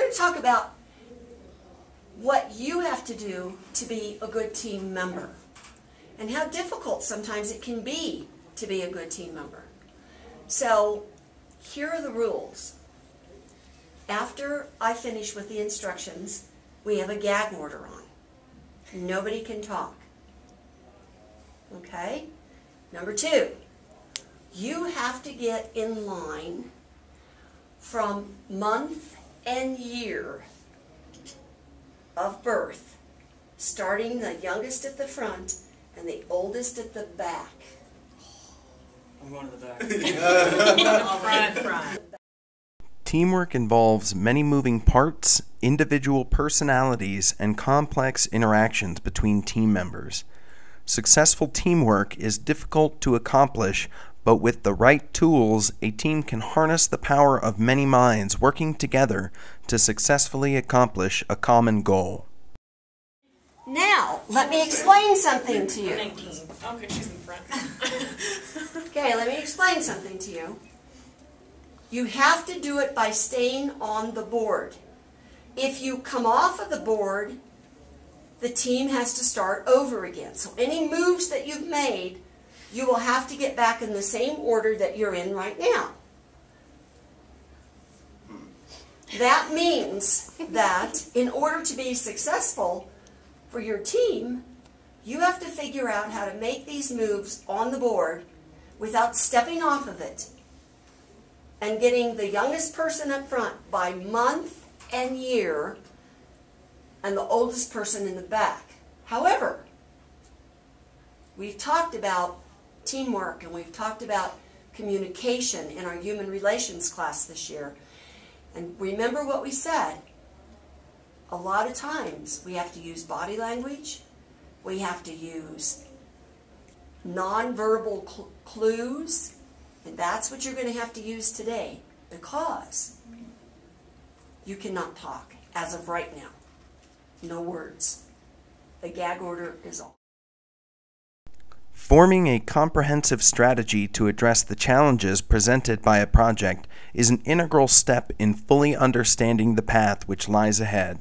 going to talk about what you have to do to be a good team member and how difficult sometimes it can be to be a good team member. So here are the rules. After I finish with the instructions, we have a gag order on. Nobody can talk. Okay? Number 2, you have to get in line from month and year of birth, starting the youngest at the front and the oldest at the back. I'm going to the back. Front. Teamwork involves many moving parts, individual personalities, and complex interactions between team members. Successful teamwork is difficult to accomplish, but with the right tools, a team can harness the power of many minds working together to successfully accomplish a common goal. Now, let me explain something to you. 19. Okay, she's in front. Okay, let me explain something to you. You have to do it by staying on the board. If you come off of the board, the team has to start over again. So any moves that you've made, you will have to get back in the same order that you're in right now. That means that in order to be successful for your team, you have to figure out how to make these moves on the board without stepping off of it and getting the youngest person up front by month and year and the oldest person in the back. However, we've talked about teamwork and we've talked about communication in our human relations class this year. And remember what we said. A lot of times we have to use body language. We have to use nonverbal clues. And that's what you're going to have to use today because you cannot talk as of right now. No words. The gag order is all. Forming a comprehensive strategy to address the challenges presented by a project is an integral step in fully understanding the path which lies ahead.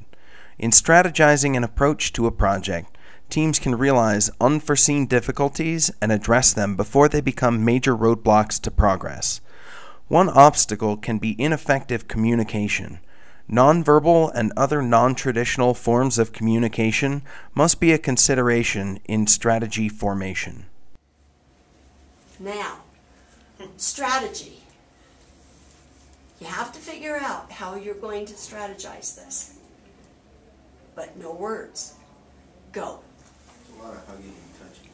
In strategizing an approach to a project, teams can realize unforeseen difficulties and address them before they become major roadblocks to progress. One obstacle can be ineffective communication. Nonverbal and other non-traditional forms of communication must be a consideration in strategy formation. Now, strategy. You have to figure out how you're going to strategize this. But no words. Go. A lot of hugging and touching.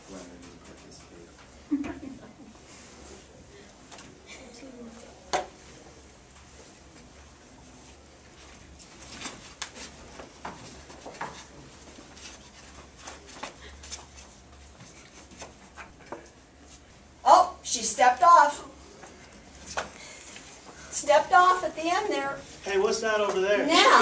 Glad I didn't participate. Oh, she stepped off. Stepped off at the end there. Hey, what's that over there? Now,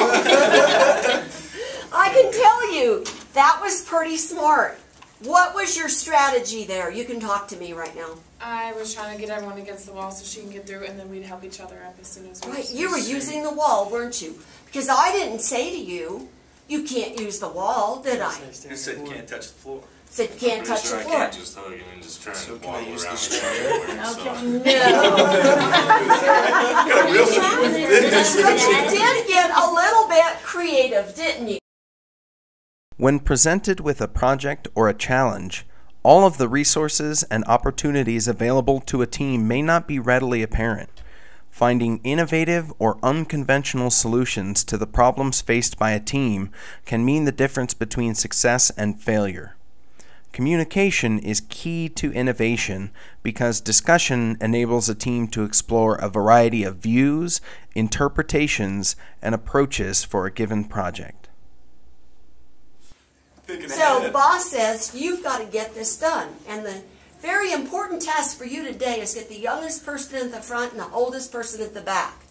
I can tell you, that was pretty smart. What was your strategy there? You can talk to me right now. I was trying to get everyone against the wall so she can get through, and then we'd help each other up as soon as we. Right, you were using the wall, weren't you? Because I didn't say to you, you can't use the wall, did I? You said you can't touch the floor. Said you can't touch the I floor. can't just hug and just try So and can I waddle use around this everywhere. No. But you did get a little bit creative, didn't you? When presented with a project or a challenge, all of the resources and opportunities available to a team may not be readily apparent. Finding innovative or unconventional solutions to the problems faced by a team can mean the difference between success and failure. Communication is key to innovation because discussion enables a team to explore a variety of views, interpretations, and approaches for a given project. So boss says, you've got to get this done. And the very important task for you today is get the youngest person at the front and the oldest person at the back.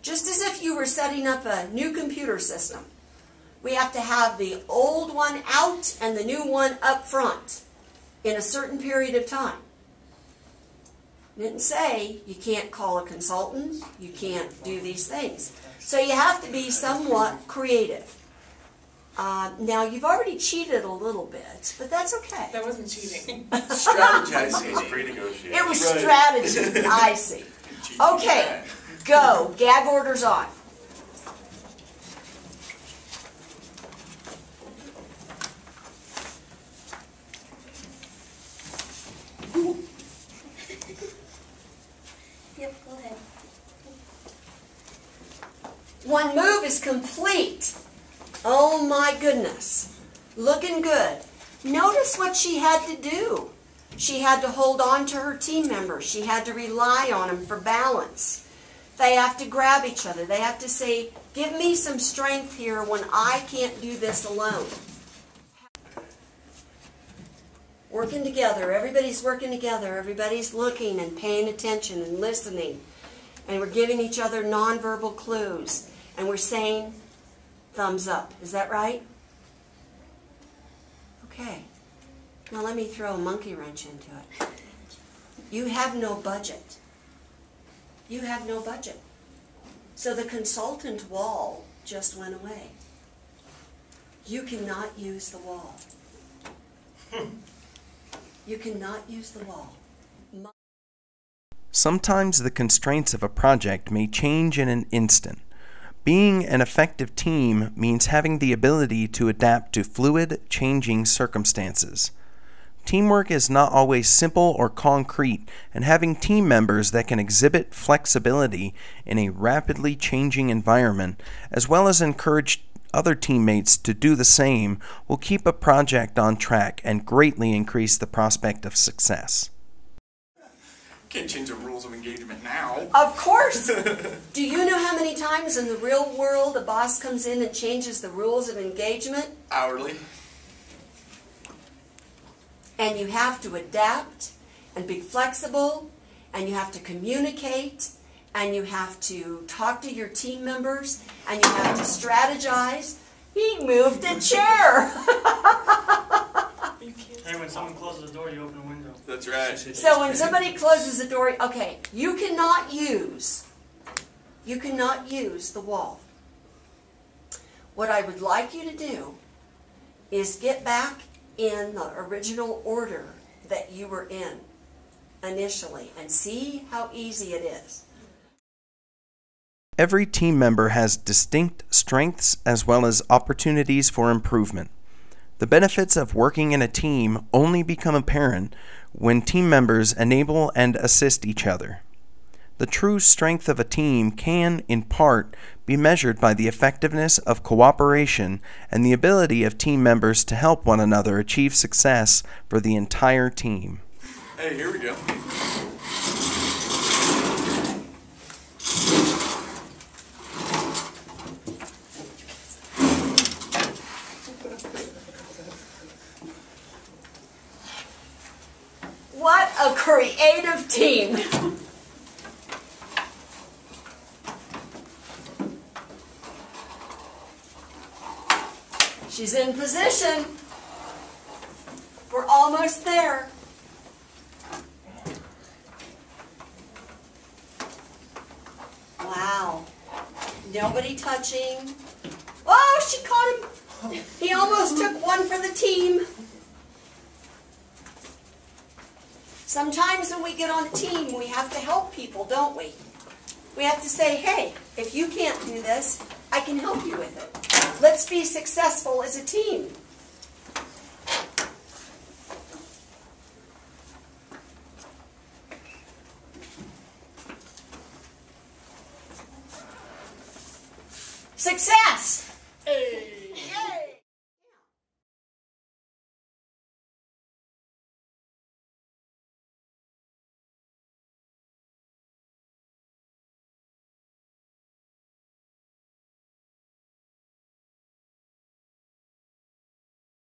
Just as if you were setting up a new computer system. We have to have the old one out and the new one up front in a certain period of time. Didn't say you can't call a consultant, you can't do these things. So you have to be somewhat creative. Now, you've already cheated a little bit, but that's okay. That wasn't cheating. Strategizing is pre-negotiated. It was strategy. I see. Okay, go. Gag orders on. Yep, go ahead. One move is complete. Oh my goodness. Looking good. Notice what she had to do. She had to hold on to her team members. She had to rely on them for balance. They have to grab each other. They have to say, give me some strength here when I can't do this alone. Working together. Everybody's working together. Everybody's looking and paying attention and listening. And we're giving each other nonverbal clues. And we're saying, thumbs up. Is that right? Okay. Now let me throw a monkey wrench into it. You have no budget. You have no budget. So the consultant wall just went away. You cannot use the wall. You cannot use the wall. Sometimes the constraints of a project may change in an instant. Being an effective team means having the ability to adapt to fluid, changing circumstances. Teamwork is not always simple or concrete, and having team members that can exhibit flexibility in a rapidly changing environment, as well as encourage other teammates to do the same, will keep a project on track and greatly increase the prospect of success. Can't change the rules of engagement now. Of course. Do you know how many times in the real world a boss comes in and changes the rules of engagement? Hourly. And you have to adapt and be flexible, and you have to communicate, and you have to talk to your team members, and you have to strategize. He moved a chair. Hey, when someone closes the door, you open a window. That's right. So when somebody closes the door, okay, you cannot use the wall. What I would like you to do is get back in the original order that you were in initially and see how easy it is. Every team member has distinct strengths as well as opportunities for improvement. The benefits of working in a team only become apparent when team members enable and assist each other. The true strength of a team can, in part, be measured by the effectiveness of cooperation and the ability of team members to help one another achieve success for the entire team. Hey, here we go. What a creative team! She's in position. We're almost there. Wow. Nobody touching. Oh, she caught him. He almost took one for the team. Sometimes when we get on a team, we have to help people, don't we? We have to say, hey, if you can't do this, I can help you with it. Let's be successful as a team. Success!